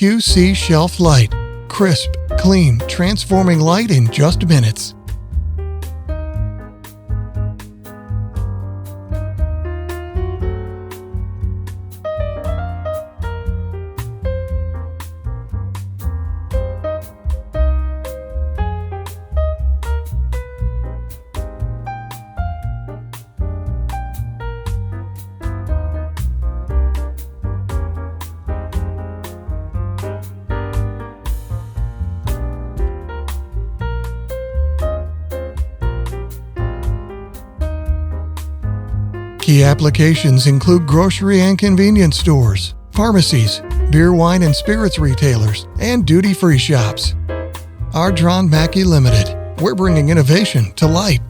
QC Shelf Light. Crisp, clean, transforming light in just minutes. Key applications include grocery and convenience stores, pharmacies, beer, wine, and spirits retailers, and duty-free shops. Ardron-Mackie Limited. We're bringing innovation to light.